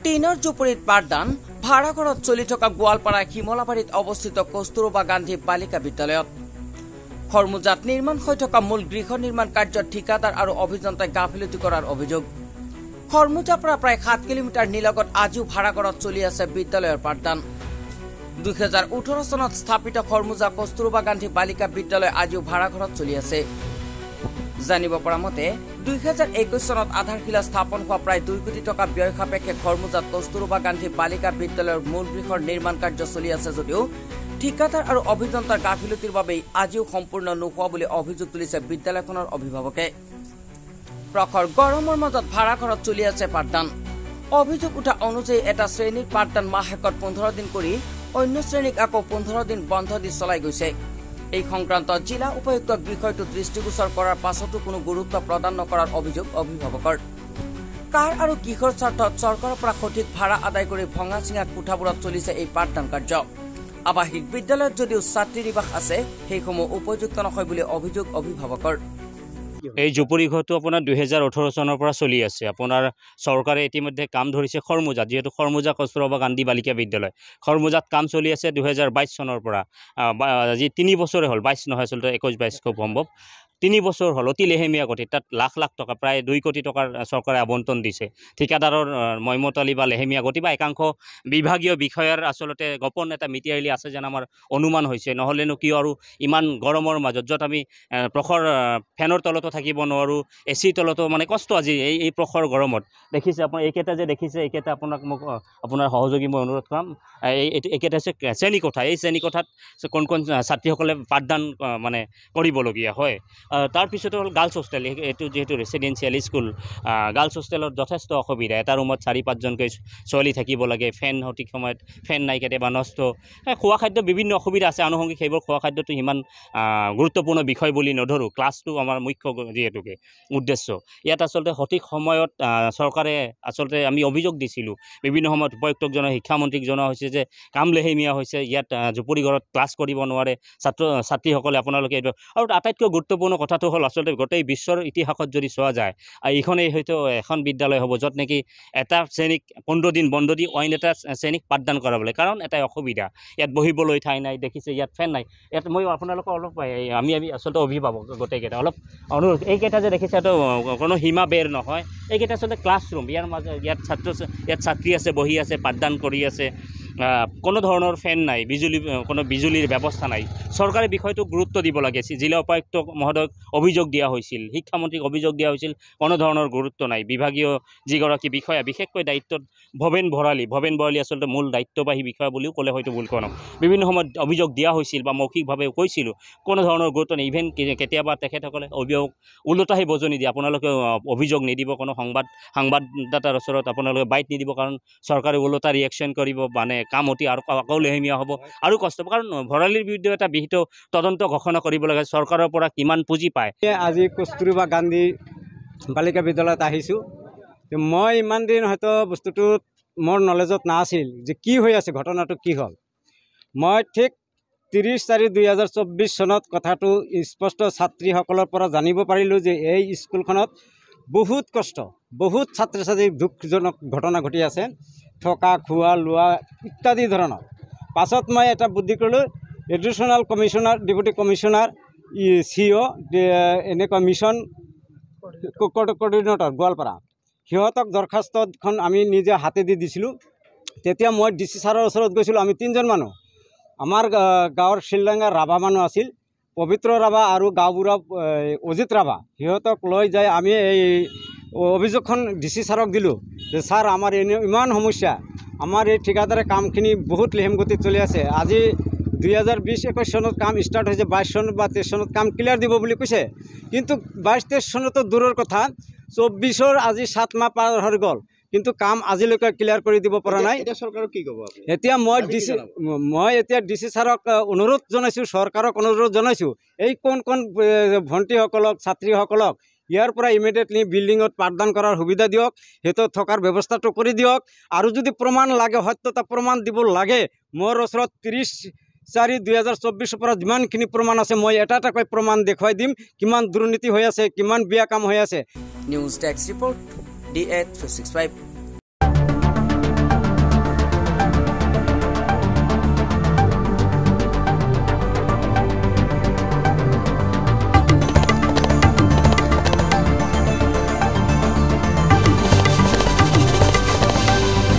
টিনৰ জুপুৰিত পাঠদান ভাড়াঘৰত চলি থকা গোৱালপাৰা শিমলাবাৰীত অৱস্থিত কস্তুৰবা গান্ধী বালিকা বিদ্যালয়ত খৰমুজাত নিৰ্মাণ হৈ থকা মূল গৃহ নিৰ্মাণ কাৰ্যত ঠিকাদাৰ আৰু অভিযন্তাই গাফিলতি কৰাৰ অভিযোগ। খৰমুজাৰ পৰা প্ৰায় 7 কিলোমিটাৰ নিলগত আজিও ভাড়াঘৰত চলি আছে বিদ্যালয়ৰ পাঠদান। 2018 চনত স্থাপিত খৰমুজা কস্তুৰবা গান্ধী বালিকা বিদ্যালয় আজিও ভাড়াঘৰত চলি আছে। জানিব পৰা মতে 2021 চনত আধাৰশিলা স্থাপন হোৱা প্ৰায় 2 কোটি টকা ব্যয় সাপেক্ষে খৰমুজাত কস্তুৰবা গান্ধী বালিকা বিদ্যালয়ৰ মূল গৃহৰ নিৰ্মাণ কাৰ্য চলি আছে যদিও ঠিকাদাৰ আৰু অভিযন্তাৰ গাফিলতিৰ বাবে আজিও সম্পূৰ্ণ নোহোৱা বুলি অভিযোগ তুলিছে বিদ্যালয়খনৰ অভিভাৱকে। প্ৰখৰ গৰমৰ মাজত ভাড়াঘৰত চলি আছে পাঠদান। অভিযোগ উঠা অনুযায়ী এটা শ্ৰেণীৰ পাঠদান মাহেকত 15 দিন কৰি অন্য শ্ৰেণীক আকৌ 15 দিন বন্ধ দি চলাই গৈছে। এই সংক্ৰান্তত জিলা উপায়ুক্তক বিষয়টো দৃষ্টিগোচৰ কৰাৰ পাছতো কোনো গুৰুত্ব প্ৰদান নকৰাৰ অভিযোগ অভিভাৱকৰ। কাৰ আৰু কিহৰ স্বাৰ্থত চৰকাৰৰ পৰা সঠিক ভাড়া আদায় কৰি ভঙা চিঙা কোঠাবোৰত চলিছে এই পাঠদান কাৰ্য। আৱাসিক বিদ্যালয়ত যদিও ছাত্ৰী নিবাস আছে সেইসমূহ উপযুক্ত নহয় বুলি অভিযোগ অভিভাৱকৰ। এই জুপুৰি ঘৰটো আপোনাৰ 2018 চনৰ পৰা চলি আছে। আপোনাৰ চৰকাৰে ইতিমধ্যে কাম ধৰিছে খৰমুজাত, যিহেতু খৰমুজা কস্তুৰবা গান্ধী বালিকা বিদ্যালয় খৰমুজাত কাম চলি আছে 2022 চনৰ পৰা। আজি 3 বছৰে হ'ল, 22 নহয় আচলতে 21-22 খুব সম্ভৱ। 3 বছৰ হ'ল অতি লেহেমীয়া গতিত। তাত লাখ লাখ টকা প্ৰায় 2 কোটি টকাৰ চৰকাৰে আবণ্টন দিছে। ঠিকাদাৰৰ মইমতালি বা লেহেমীয়া গতি বা একাংশ বিভাগীয় বিষয়াৰ আচলতে গোপন এটা মিতিৰালি আছে যেন আমাৰ অনুমান হৈছে। নহ'লেনো কিয় আৰু ইমান গৰমৰ মাজত য'ত আমি প্ৰখৰ ফেনৰ তলতো থাকিব নোৱাৰোঁ, AC তলতো মানে কষ্ট আজি এই প্ৰখৰ গৰমত। দেখিছে আপোনাৰ এইকেইটা যে দেখিছে, এইকেইটা মোক আপোনাৰ সহযোগী মই অনুৰোধ কৰিম। এইকেইটা হৈছে শ্ৰেণীকোঠা। এই শ্ৰেণীকোঠাত কোন কোন ছাত্ৰীসকলে পাঠদান মানে কৰিবলগীয়া হয়। তাৰপিছতে হ'ল গাৰ্লছ হোষ্টেল। এইটো যিহেতু ৰেচিডেঞ্চিয়েল স্কুল, গাৰ্লছ হোষ্টেলত যথেষ্ট অসুবিধা। এটা ৰুমত 4-5জনকৈ ছোৱালী থাকিব লাগে। ফেন সঠিক সময়ত ফেন নাই, কেতিয়াবা নষ্ট। খোৱা খাদ্য বিভিন্ন অসুবিধা আছে আনুষংগিক। সেইবোৰ খোৱা খাদ্যটো সিমান গুৰুত্বপূৰ্ণ বিষয় বুলি নধৰোঁ। ক্লাছটো আমাৰ মুখ্য যিহেতুকে উদ্দেশ্য। ইয়াত আচলতে সঠিক সময়ত চৰকাৰে আচলতে আমি অভিযোগ দিছিলোঁ বিভিন্ন সময়ত উপায়ুক্তক জনোৱা, শিক্ষামন্ত্ৰীক জনোৱা হৈছে যে কাম লেহেমীয়া হৈছে। ইয়াত জুপুৰি ঘৰত ক্লাছ কৰিব নোৱাৰে ছাত্ৰীসকলে। আপোনালোকে এইটো আৰু আটাইতকৈ গুৰুত্বপূৰ্ণ কথাটো হ'ল আচলতে গোটেই বিশ্বৰ ইতিহাসত যদি চোৱা যায় এইখনেই হয়তো এখন বিদ্যালয় হ'ব য'ত নেকি এটা শ্ৰেণীক 15 দিন বন্ধ দি অইন এটা শ্ৰেণীক পাঠদান কৰাবলৈ। কাৰণ এটাই অসুবিধা, ইয়াত বহিবলৈ ঠাই নাই। দেখিছে ইয়াত ফেন নাই। ইয়াত মই আপোনালোকক অলপ আমি আচলতে অভিভাৱক গোটেইকেইটা অলপ অনুৰোধ, এইকেইটা যে দেখিছে এইটো কোনো সীমা বেৰ নহয়। এইকেইটা আচলতে ক্লাছৰুম। ইয়াৰ মাজত ইয়াত ছাত্ৰী আছে, বহি আছে, পাঠদান কৰি আছে। কোনো ধৰণৰ ফেন নাই, কোনো বিজুলীৰ ব্যৱস্থা নাই। চৰকাৰে বিষয়টো গুৰুত্ব দিব লাগে। জিলা উপায়ুক্ত মহোদয়ক অভিযোগ দিয়া হৈছিল, শিক্ষামন্ত্ৰীক অভিযোগ দিয়া হৈছিল, কোনো ধৰণৰ গুৰুত্ব নাই। বিভাগীয় যিগৰাকী বিষয়া, বিশেষকৈ দায়িত্বত ভৱেন বৰালী আচলতে মূল দায়িত্ববাহী বিষয়া বুলিও ক'লে হয়তো ভুল কোৱা নহয়। বিভিন্ন সময়ত অভিযোগ দিয়া হৈছিল বা মৌখিকভাৱে কৈছিলোঁ, কোনো ধৰণৰ গুৰুত্ব নাই। ইভেন কেতিয়াবা তেখেতসকলে অভিযোগ ওলোটাহি বজনি দিয়ে, আপোনালোকে অভিযোগ নিদিব, কোনো সংবাদদাতাৰ ওচৰত আপোনালোকে বাইট নিদিব, কাৰণ চৰকাৰে ওলোটা ৰিয়েকশ্যন কৰিব, মানে কাম অতি আৰু আকৌ লেহেমীয়া হ'ব আৰু কষ্ট হ'ব। কাৰণ ভৰালীৰ বিৰুদ্ধে এটা বিহিত তদন্ত ঘোষণা কৰিব লাগে। চৰকাৰৰ পৰা কিমান পুঁজি পায়। আজি কস্তুৰবা গান্ধী বালিকা বিদ্যালয়ত আহিছোঁ। মই ইমান দিন হয়তো বস্তুটো মোৰ নলেজত নাছিল যে কি হৈ আছে, ঘটনাটো কি হ'ল। মই ঠিক 30/4/2024 চনত কথাটো স্পষ্ট ছাত্ৰীসকলৰ পৰা জানিব পাৰিলোঁ যে এই স্কুলখনত বহুত কষ্ট, বহুত ছাত্ৰ ছাত্ৰীৰ দুখজনক ঘটনা ঘটি আছে, থকা খোৱা লোৱা ইত্যাদি ধৰণৰ। পাছত মই এটা বুদ্ধি কৰিলোঁ, additional commissioner, deputy commissioner, CO এনেকুৱা মিছন কোঅৰ্ডিনেটৰ গোৱালপাৰা, সিহঁতক দৰখাস্তখন আমি নিজে হাতেদি দিছিলোঁ। তেতিয়া মই DC ছাৰৰ ওচৰত গৈছিলোঁ। আমি 3জন মানুহ, আমাৰ গাঁৱৰ শিলডাঙ্গা ৰাভা মানুহ আছিল, পবিত্ৰ ৰাভা আৰু গাঁওবুঢ়া অজিত ৰাভা। সিহঁতক লৈ যাই আমি এই অভিযোগখন DC ছাৰক দিলোঁ যে ছাৰ, আমাৰ ইমান সমস্যা, আমাৰ এই ঠিকাদাৰে কামখিনি বহুত লেহেম গতিত চলি আছে। আজি 2020-21 চনত কাম ষ্টাৰ্ট হৈছে, 22 চনত বা 23 চনত কাম ক্লিয়াৰ দিব বুলি কৈছে। কিন্তু 22-23 চনতো দূৰৰ কথা, 24-ৰ আজি 7 মাহ পাৰ হৈ গ'ল, কিন্তু কাম আজিলৈকে ক্লিয়াৰ কৰি দিব পৰা নাই। চৰকাৰক কি ক'ব? এতিয়া মই DC ছাৰক অনুৰোধ জনাইছোঁ, চৰকাৰক অনুৰোধ জনাইছোঁ, এই কোন ভণ্টিসকলক, ছাত্ৰীসকলক ইয়াৰ পৰা ইমিডিয়েটলি বিল্ডিঙত পাঠদান কৰাৰ সুবিধা দিয়ক, সিহঁতৰ থকাৰ ব্যৱস্থাটো কৰি দিয়ক। আৰু যদি প্ৰমাণ লাগে, সত্যতা প্ৰমাণ দিব লাগে, মোৰ ওচৰত 30/4/2024 পৰা যিমানখিনি প্ৰমাণ আছে মই এটা এটাকৈ প্ৰমাণ দেখুৱাই দিম, কিমান দুৰ্নীতি হৈ আছে, কিমান বেয়া কাম হৈ আছে। News desk report DA 365।